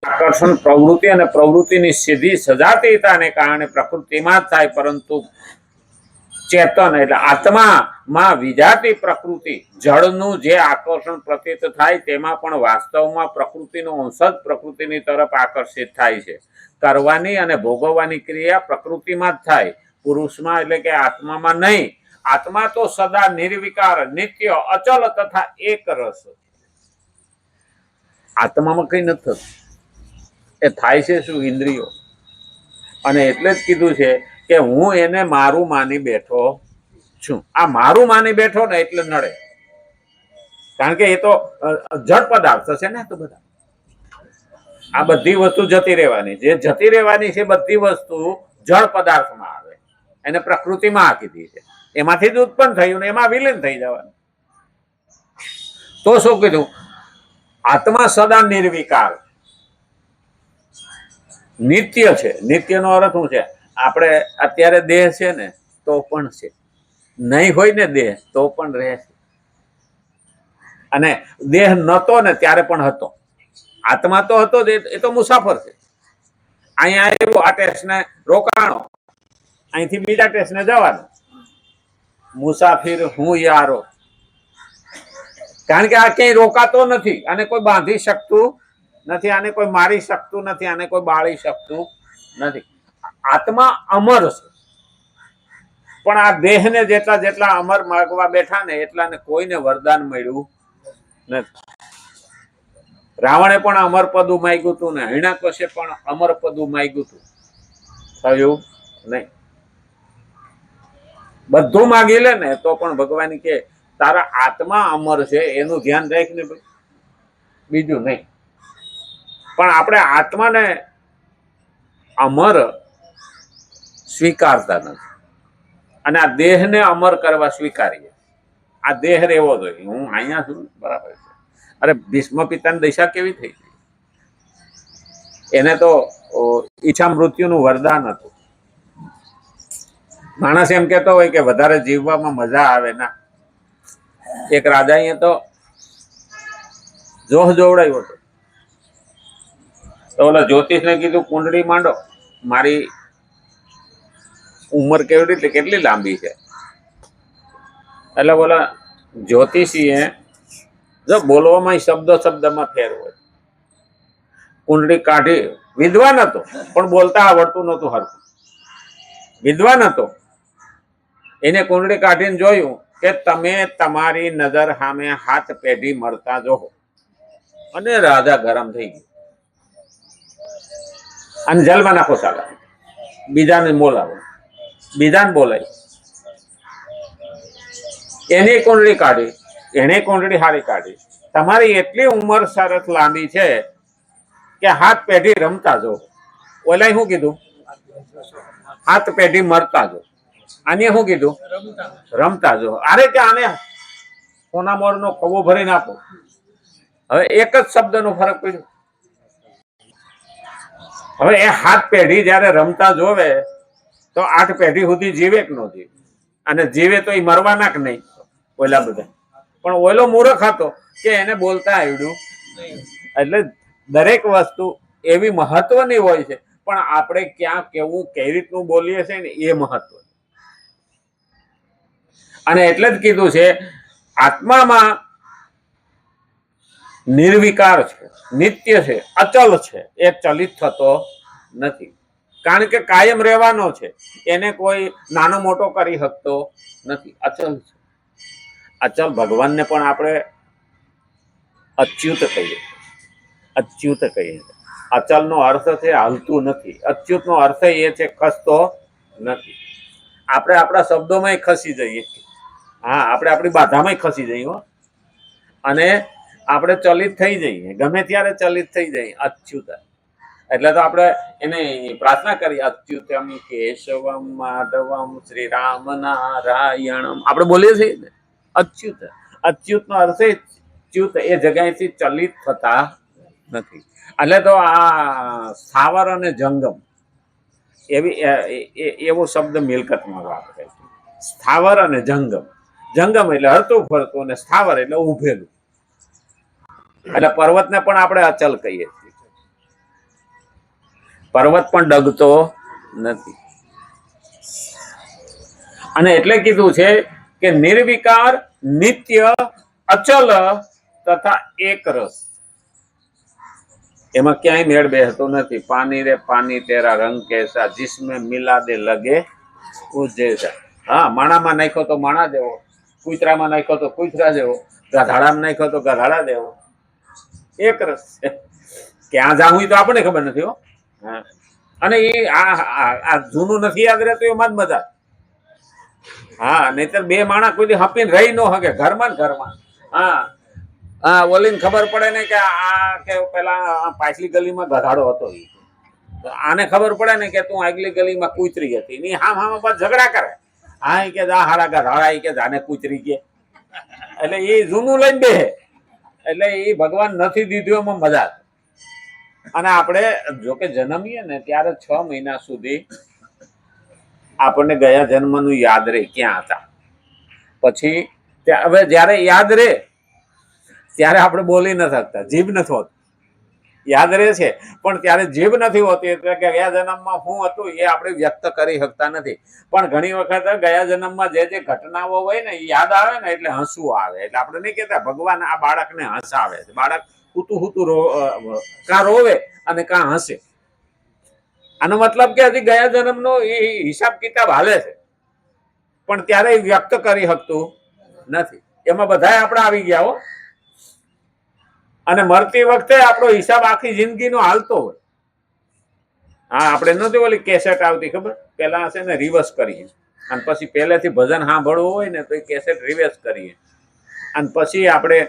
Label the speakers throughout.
Speaker 1: આકર્ષણ પ્રવૃત્તિ અને પ્રવૃત્તિની સીધી સજાતીયતાને કારણે પ્રકૃતિમાં જ થાય, પરંતુ ચેતન એટલે આત્મામાં વિજાતી પ્રકૃતિ જળનું જે આકર્ષણ પ્રતીત થાય તેમાં પણ વાસ્તવમાં પ્રકૃતિનો અંશ જ પ્રકૃતિની તરફ આકર્ષિત થાય છે. કરવાની અને ભોગવવાની ક્રિયા પ્રકૃતિમાં જ થાય, પુરુષમાં એટલે કે આત્મામાં નહીં. આત્મા તો સદા નિર્વિકાર, નિત્ય, અચલ તથા એક રસ. આત્મામાં કઈ નથી થતું, એ થાય છે શું? ઇન્દ્રિયો. અને એટલે જ કીધું છે કે હું એને મારું માની બેઠો છું. આ મારું માની બેઠો ને એટલે નડે, કારણ કે એ તો જડ પદાર્થ છે ને. તો બધા આ બધી વસ્તુ જતી રહેવાની, જે જતી રહેવાની છે બધી વસ્તુ જળ પદાર્થમાં આવે, એને પ્રકૃતિમાં આપી દી છે. એમાંથી જ ઉત્પન્ન થયું ને એમાં વિલીન થઈ જવાનું. તો શું કીધું? આત્મા સદા નિર્વિકાર, નિત્ય છે. નિત્યનો અર્થ શું છે? આપણે અત્યારે દેહ છે ને તો પણ છે, નહીં હોય ને દેહ તો પણ રહે છે. અને દેહ નતો ને ત્યારે પણ હતો. આત્મા તો હતો, એ તો મુસાફર છે. અહીંયા આવ્યો, આ ટેસ્ટને રોકાણો, અહીંથી બીજા ટેસ્ટને જવાનું. મુસાફિર હું યારો, કારણ કે આ ક્યાંય રોકાતો નથી, અને કોઈ બાંધી શકતું નથી, આને કોઈ મારી શકતું નથી, આને કોઈ બાળી શકતું નથી. આત્મા અમર છે, પણ આ દેહને જેટલા જેટલા અમર માગવા બેઠા ને એટલાને કોઈને વરદાન મળ્યું નથી. રાવણે પણ અમર પદું માંગ્યું હતું ને હિરણ્યકશ્યપે પણ અમર પદું માંગ્યું હતું, થયું નહીં. બધું માગી લે ને તો પણ ભગવાન કે તારા આત્મા અમર છે એનું ધ્યાન રાખ ને, બીજું નહીં. પણ આપણે આત્માને અમર સ્વીકારતા નથી, અને આ દેહને અમર કરવા સ્વીકારીએ. આ દેહ રહેવો જોઈએ, હું અહીંયા છું બરાબર છે. અરે ભીષ્મ પિતાની દશા કેવી થઈ? એને તો ઈચ્છા મૃત્યુનું વરદાન હતું. માણસ એમ કેતો હોય કે વધારે જીવવામાં મજા આવે ના. એક રાજાએ તો જોહ જોવડાવ્યો હતો. તો ઓલા જ્યોતિષને કીધું કુંડળી માંડો, મારી ઉંમર કેવડી કેટલી લાંબી છે. એટલે બોલા જ્યોતિષીએ જો બોલવામાં શબ્દમાં ફેર હોય. કુંડળી કાઢી, વિદ્વાન હતો પણ બોલતા આવડતું નહોતું હરખું. વિદ્વાન હતો, એને કુંડળી કાઢીને જોયું કે તમે તમારી નજર સામે હાથ પેઢી મરતા જોહો. અને રાજા ગરમ થઈ ગયું અને જેલમાં નાખો ચાલે. બીજાને બોલાવો, બીજાને બોલાય. એની કુંડળી કાઢી, એને કુંડળી હારી કાઢી. તમારી એટલી ઉંમર સરસ લાંબી છે કે હાથ પેઢી રમતા જો. ઓલા શું કીધું? હાથ પેઢી મરતા જો. આને શું કીધું? રમતા જો. અરે કે આને સોના મોરનો કવો ભરીને આપો. હવે એક જ શબ્દનો ફરક પડ્યો. હવે એ હાથ પેઢી જયારે રમતા જોવે તો 8 પેઢી સુધી જીવે કે ન જીવે? અને જીવે તો એ મરવાના કે નહીં ઓલા બધા. પણ ઓલો મૂર્ખ હતો કે એને બોલતા આવડ્યું. એટલે દરેક વસ્તુ એવી મહત્વની હોય છે, પણ આપણે ક્યાં કેવું કઈ રીતનું બોલીએ છીએ ને એ મહત્વ. અને એટલે જ કીધું છે આત્મામાં નિર્વિકાર છે, નિત્ય છે, અચલ છે. એ ચલિત થતો નથી, કારણ કે કાયમ રહેવાનો છે. એને કોઈ નાનો મોટો કરી શકતો નથી, અચલ છે. અચલ ભગવાનને પણ આપણે અચ્યુત કહીએ, અચ્યુત કહીએ. અચલનો અર્થ છે હલતું નથી. અચ્યુતનો અર્થ એ છે ખસતો નથી. આપણે આપણા શબ્દોમાં ખસી જઈએ, હા, આપણે આપણી બાધામાં ખસી જઈએ અને આપણે ચલિત થઈ જઈએ, ગમે ત્યારે ચલિત થઈ જઈએ. અચ્યુત એટલે તો આપણે એને પ્રાર્થના કરી, અચ્યુતમ કેશવમ માધવમ શ્રી રામ નારાયણમ. આપણે બોલીએ છીએ ને અચ્યુત. અચ્યુતનો અર્થ ચ્યુત, એ જગ્યાએથી ચલિત થતા નથી. એટલે તો આ સ્થાવર અને જંગમ એવો શબ્દ મિલકતમાં વાપરે છે. સ્થાવર અને જંગમ. જંગમ એટલે હરતું ફરતું, અને સ્થાવર એટલે ઉભેલું. એટલે પર્વતને પણ આપણે અચલ કહીએ છીએ. પર્વત પણ ડગતો નથી. અને એટલે કીધું છે કે નિર્વિકાર, નિત્ય, અચલ તથા એક રસ. એમાં ક્યાંય મેળ બેસતો નથી. પાણી રે પાણી તેરા રંગ કેસા, જિસમે મિલા દે લગે ઉસ જૈસા. હા, માણામાં નાખ્યો તો માણા જેવો, કૂતરામાં નાખ્યો તો કૂતરા જેવો, ગધાડામાં નાખ્યો તો ગધાડા જેવો. એક રસ છે. ક્યાં જાવું તો આપણને ખબર નથી હો. હા, અને એ આ જૂનું નથી યાદ રહેતું એમાં જ મજા. હા, નહીતર બે માણા કોઈ હપીને રહી ન શકે ઘરમાં ને ઘરમાં. હા હા, ઓલીને ખબર પડે ને કે આ કે પેલા પાછલી ગલીમાં ગધાડો હતો. આને ખબર પડે ને કે તું આગલી ગલીમાં કૂતરી હતી. ની હામ બસ ઝઘડા કરે. હા, કે જા હારા ગધાડા કે જાને કૂતરી કે. એટલે એ જૂનું લઈને બે. એટલે એ ભગવાન નથી દીધું એમાં મજા. અને આપણે જોકે જન્મીએ ને ત્યારે 6 મહિના સુધી આપણને ગયા જન્મનું યાદ રહે ક્યાં હતા. પછી હવે જયારે યાદ રહે ત્યારે આપણે બોલી ન શકતા, જીભ નથી હોતી. યાદ રહે છે પણ ત્યારે જીભ નથી હોતી. એટલે કે ગયા જન્મમાં શું હતું એ આપણે વ્યક્ત કરી શકતા નથી. પણ ઘણી વખત ગયા જન્મમાં જે ઘટનાઓ હોય ને એ યાદ આવે ને એટલે હસવું આવે. એટલે આપણે નહીં કહેતા ભગવાન આ બાળકને હસાવે છે. બાળક હુતું કાં રોવે અને કાં હસે. આનો મતલબ કે હજી ગયા જન્મનો એ હિસાબ કિતાબ હાલે છે પણ ત્યારે વ્યક્ત કરી શકતું નથી. એમાં બધા આપણે આવી ગયા હો. અને મરતી વખતે આપણો હિસાબ આખી જિંદગીનો હાલતો હોય. હા, આપણે નથી ઓલી કેસેટ આવતી ખબર, પેલા હશે ને રિવર્સ કરીએ અને પછી પહેલેથી ભજન સાંભળવું હોય ને તો એ કેસેટ રિવર્સ કરીએ અને પછી આપણે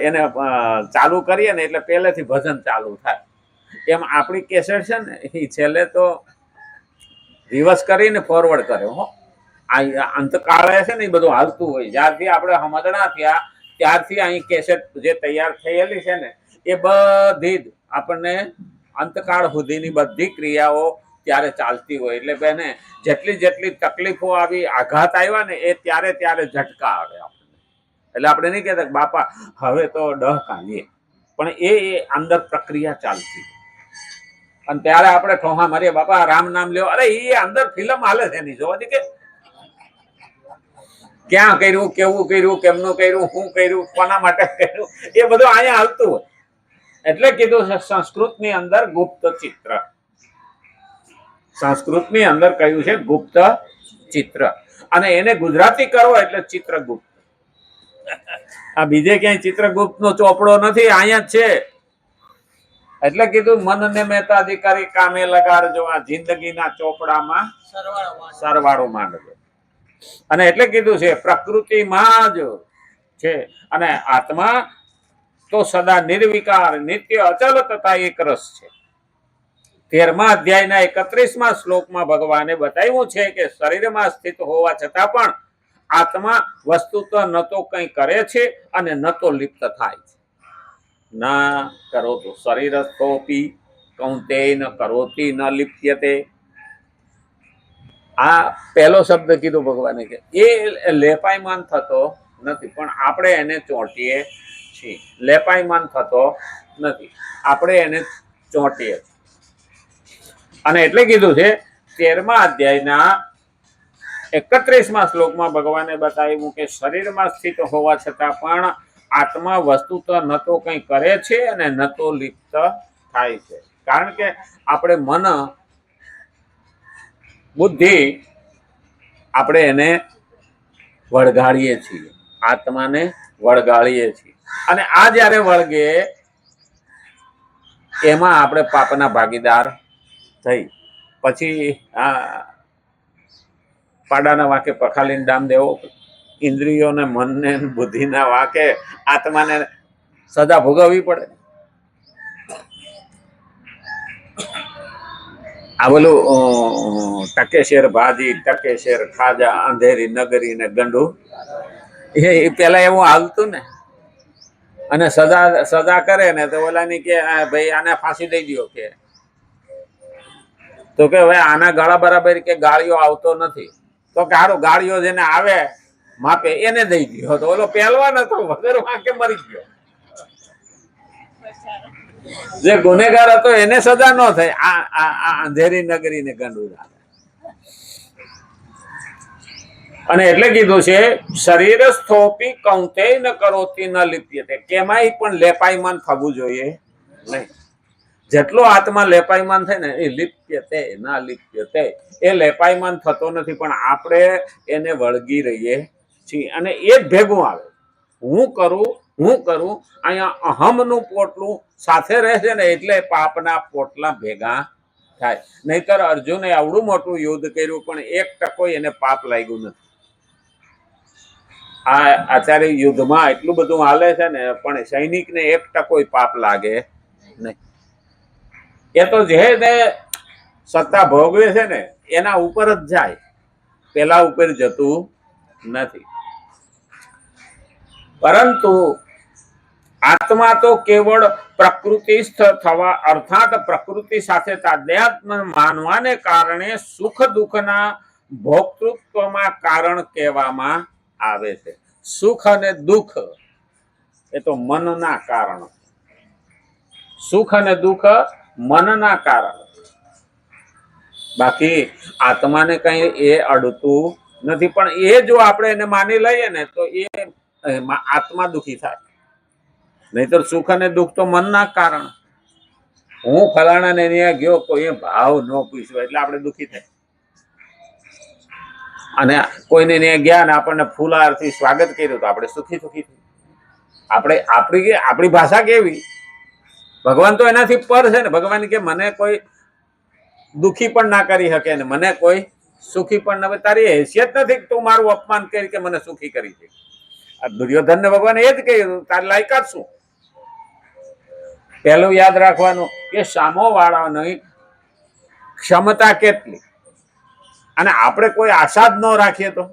Speaker 1: એને ચાલુ કરીએ ને એટલે પહેલેથી ભજન ચાલુ થાય. એમ આપણી કેસેટ છે ને એ છેલ્લે તો રિવર્સ કરીને ફોરવર્ડ કરે હો. આ અંતકાળે છે ને એ બધું હાલતું હોય. જ્યારથી આપણે સમજણા થયા ત્યારથી અહીં કેસેટ જે તૈયાર થયેલી છે ને એ બધી જ આપણને અંતકાળ સુધીની બધી ક્રિયાઓ ત્યારે ચાલતી હોય. એટલે બેને જેટલી જેટલી તકલીફો આવી, આઘાત આવ્યા ને એ ત્યારે ઝટકા આવે આપણને. એટલે આપણે નહીં કહેતા બાપા હવે તો ડહ કાઢીએ, પણ એ અંદર પ્રક્રિયા ચાલતી. અને ત્યારે આપણે ઠોહા મારીએ બાપા રામ નામ લ્યો. અરે એ અંદર ફિલ્મ હાલે છે એની જોવાથી કે ક્યાં કર્યું, કેવું કર્યું, કેમનું કર્યું, શું કર્યું, કોના માટે કર્યું, એ બધું અહીંયા હાલતું હોય. એટલે કીધું છે સંસ્કૃતની અંદર ગુપ્ત ચિત્ર. સંસ્કૃતની અંદર કહ્યું છે ગુપ્ત ચિત્ર. અને એને ગુજરાતી કરવો એટલે ચિત્રગુપ્ત. આ બીજે ક્યાંય ચિત્રગુપ્ત નો ચોપડો નથી, અહીંયા જ છે. એટલે કીધું મનને મહેતાધિકારી કામે લગાડજો, આ જિંદગીના ચોપડામાં સરવાળો માંડજો. અને એટલે કીધું છે પ્રકૃતિમાં જ છે અને આત્મા તો સદા નિર્વિકાર, નિત્ય, અચલ તથા એક રસ છે. 13મા અધ્યાયના 31મા શ્લોકમાં ભગવાને બતાવ્યું છે કે શરીરમાં સ્થિત હોવા છતાં પણ આત્મા વસ્તુત ન તો કંઈ કરે છે અને ન તો લિપ્ત થાય છે. ના કરો તો શરીરસ્થોપી કૌંતેય ન કરોતી ન લિપ્યતે. આ પહેલો શબ્દ કીધો ભગવાને કે એ લેપાયમાન થતો નથી પણ આપણે એને ચોંટીએ છીએ. લેપાયમાન થતો નથી, આપણે એને ચોંટીએ. અને એટલે કીધું છે 13મા અધ્યાયના 31મા શ્લોકમાં ભગવાને બતાવ્યું કે શરીરમાં સ્થિત હોવા છતાં પણ આત્મા વસ્તુત ન તો કંઈ કરે છે અને ન તો લિપ્ત થાય છે. કારણ કે આપણે મન, બુદ્ધિ આપણે એને વળગાડીએ છીએ, આત્માને વળગાડીએ છીએ. અને આ જ્યારે વળગે એમાં આપણે પાપના ભાગીદાર થઈ. પછી આ પાડાના વાંકે પખાલીને ડામ દેવો. ઇન્દ્રિયોને, મનને, બુદ્ધિના વાંકે આત્માને સજા ભોગવવી પડે. આ બોલું ટકેશેર ભાજી, ટકેશેર ખાજા, અંધેરી નગરી ને ગંડું, એ પેલા એવું હાલતું ને. અને સજા કરે ને તો ઓલાની કે ભાઈ આને ફાંસી દઈ દો કે. તો કે હવે આના ગાળા બરાબર કે ગાળીઓ આવતો નથી. તો કે હારું ગાળીઓ જેને આવે માપે એને દઈ દો. તો ઓલો પહેલવાન હતો વગર વાંકે મરી ગયો. જે ગુનેગાર હતો એને સજા ન થાય, આ અંધેરી નગરી ને ગંડું. અને એટલે કીધું છે શરીર સ્થોપી કૌંતેય ન કરોતી ન લિપ્યતે, કેમાંય પણ લેપાયમાન થવું જોઈએ નહીં. જેટલો આત્મા લેપાયમાન થાય ને એ લિપ્યતે ના લિપ્યતે, એ લેપાયમાન થતો નથી, પણ આપણે એને વળગી રહીએ છીએ અને એ જ ભેગું આવે. હું કરું અહીંયા અહમનું પોટલું સાથે રહેશે ને એટલે પાપના પોટલા ભેગા થાય. નહીતર અર્જુને આવડું મોટું યુદ્ધ કર્યું પણ 1% એને પાપ લાગ્યું નથી. આ આચાર્ય યુદ્ધમાં એટલું બધું હાલે છે ને, પણ સૈનિકને 1% પાપ લાગે નહીં. એ તો જે સત્તા ભોગવે છે ને એના ઉપર જ જાય, પેલા ઉપર જતું નથી. પરંતુ આત્મા તો કેવળ પ્રકૃતિસ્થ થવા અર્થાત પ્રકૃતિ સાથે તાદાત્મ્ય માનવાને કારણે સુખ દુઃખના ભોક્તૃત્વમાં કારણ કહેવામાં આવે છે. સુખ અને દુઃખ એ તો મનના કારણ. સુખ અને દુઃખ મનના કારણ, બાકી આત્માને કઈ એ અડતું નથી. પણ એ જો આપણે એને માની લઈએ ને તો એ આત્મા દુઃખી થાય. નહીતર સુખ અને દુઃખ તો મનના કારણ. હું ફલાણા ને ત્યાં ગયો, કોઈ ભાવ ન પૂછ્યો એટલે આપણે દુઃખી થાય. અને કોઈને ત્યાં ગયા ને આપણને ફૂલહારથી સ્વાગત કર્યું તો આપણે સુખી થઈ. આપણી ભાષા કેવી? ભગવાન તો એનાથી પર છે ને. ભગવાન કે મને કોઈ દુઃખી પણ ના કરી શકે ને મને કોઈ સુખી પણ ના. તારી હેસિયત નથી તું મારું અપમાન કરી કે મને સુખી કરી છે. આ દુર્યોધન ને ભગવાન એ જ કહ્યું, તારી લાયકાત શું? પહેલું યાદ રાખવાનું કે સામો વાળાની ક્ષમતા કેટલી, અને આપણે કોઈ આશા જ ન રાખીએ તો.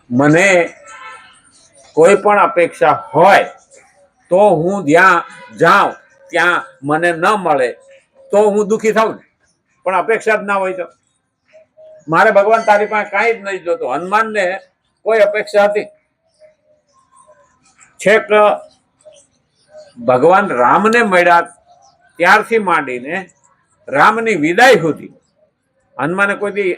Speaker 1: મને કોઈ પણ અપેક્ષા હોય તો હું જ્યાં જાઉં ત્યાં મને ન મળે તો હું દુઃખી થાઉં ને. પણ અપેક્ષા જ ના હોય તો મારે ભગવાન તારી પાસે કાંઈ જ નહીં જોતું. હનુમાનને કોઈ અપેક્ષા હતી? છેક ભગવાન રામને મળ્યા ત્યારથી માંડીને રામની વિદાય સુધી હનુમાને કોઈ દી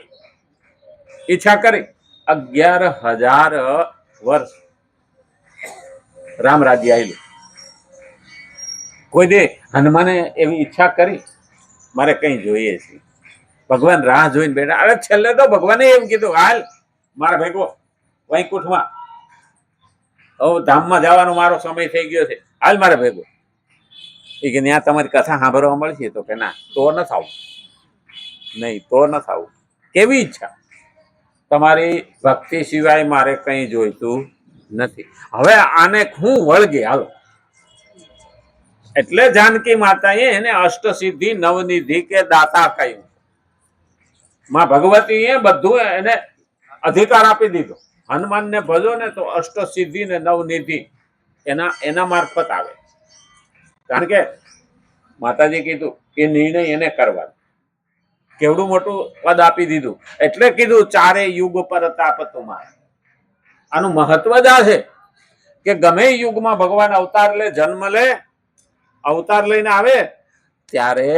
Speaker 1: ઈચ્છા કરી? 11,000 વર્ષ રામ રાજ્ય આવેલું. કોઈ દે હનુમાને એવી ઈચ્છા કરી મારે કઈ જોઈએ છે? ભગવાન રાહ જોઈને બેઠા. અરે છેલ્લે તો ભગવાને એમ કીધું, હાલ મારા ભેગો વૈકુંઠમાં, હવે ધામમાં જવાનો મારો સમય થઈ ગયો છે, હાલ મારા ભેગો. એ કે ત્યાં તમારી કથા સાંભળવા મળશે? તો કે ના, તો ન થાવું. નહીં, તો ન થાવું. કેવી ઈચ્છા? તમારી ભક્તિ સિવાય મારે કઈ જોઈતું નથી. હવે આને હું વળગે હાલો. એટલે જાનકી માતાએ એને અષ્ટસિદ્ધિ નવનિધિ કે દાતા કહ્યું. માં ભગવતીએ બધું એને અધિકાર આપી દીધો. હનુમાનને ભજો ને તો અષ્ટસિદ્ધિ ને નવનિધિ એના મારફત આવે. કારણ કે માતાજી કીધું એ નિર્ણય એને કરવા. કેવડું મોટું પદ આપી દીધું. એટલે કીધું ચારે યુગ પરતાપ તુમારે. આનું મહત્વ જ આ છે કે ગમે યુગમાં ભગવાન અવતાર લે, જન્મ લે, અવતાર લઈને આવે ત્યારે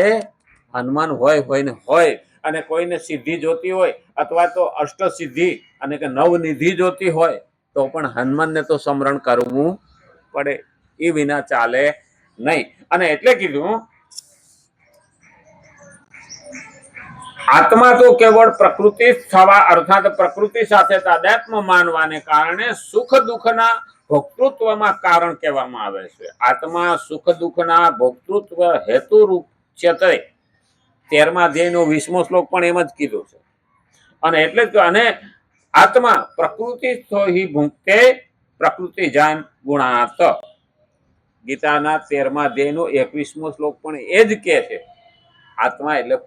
Speaker 1: હનુમાન હોય ને હોય, અને કોઈને સિદ્ધિ જોતી હોય અથવા તો અષ્ટ સિદ્ધિ અને કે નવનિધિ જોતી હોય તો પણ હનુમાનને તો સ્મરણ કરવું પડે. એ વિના ચાલે નહીં. અને એટલે કીધું આત્મા તો કેવળ પ્રકૃતિ થવા અર્થાત પ્રકૃતિ સાથે તાદાત્મ્ય માનવાને કારણે સુખ દુઃખના ભોક્તૃત્વમાં કારણ કહેવામાં આવે છે. આત્મા સુખ દુઃખના ભોક્તૃત્વ હેતુરૂપ છે. 13મા અધ્યાયનો 20મો શ્લોક પણ એમ જ કીધું છે. અને એટલે જ અને આત્મા પ્રકૃતિ ભુંક્તે પ્રકૃતિ જાન ગુણાત. ગીતાના 13મા અધ્યાયનો 21મો શ્લોક પણ એ જ કહે છે. આત્મા એટલે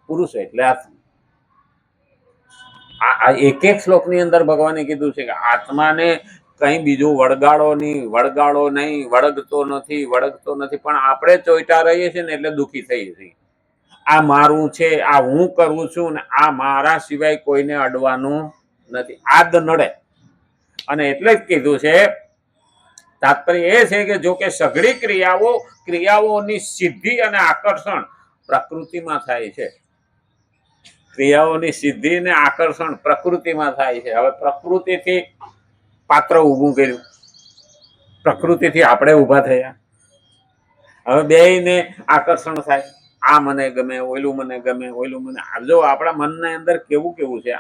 Speaker 1: પુરુષ એટલે આત્મા. આ એક શ્લોકની અંદર ભગવાને કીધું છે કે આત્માને કઈ બીજું વળગાડો નહીં, વળગતો નથી. પણ આપણે ચોઈટા રહીએ છીએ ને એટલે દુઃખી થઈએ છીએ. આ મારું છે, આ હું કરું છું ને આ મારા સિવાય કોઈને અડવાનું નથી. આ જ નડે. અને એટલે જ કીધું છે તાત્પર્ય એ છે કે જો કે સઘળી ક્રિયાઓની સિદ્ધિ અને આકર્ષણ પ્રકૃતિમાં થાય છે. ક્રિયાઓની સિદ્ધિ અને આકર્ષણ પ્રકૃતિમાં થાય છે. હવે પ્રકૃતિથી પાત્ર ઊભું કર્યું, પ્રકૃતિથી આપણે ઊભા થયા. હવે બેયને આકર્ષણ થાય, આ મને ગમે, ઓયલું મને ગમે, ઓયલું મને. જો આપણા મનની અંદર કેવું છે,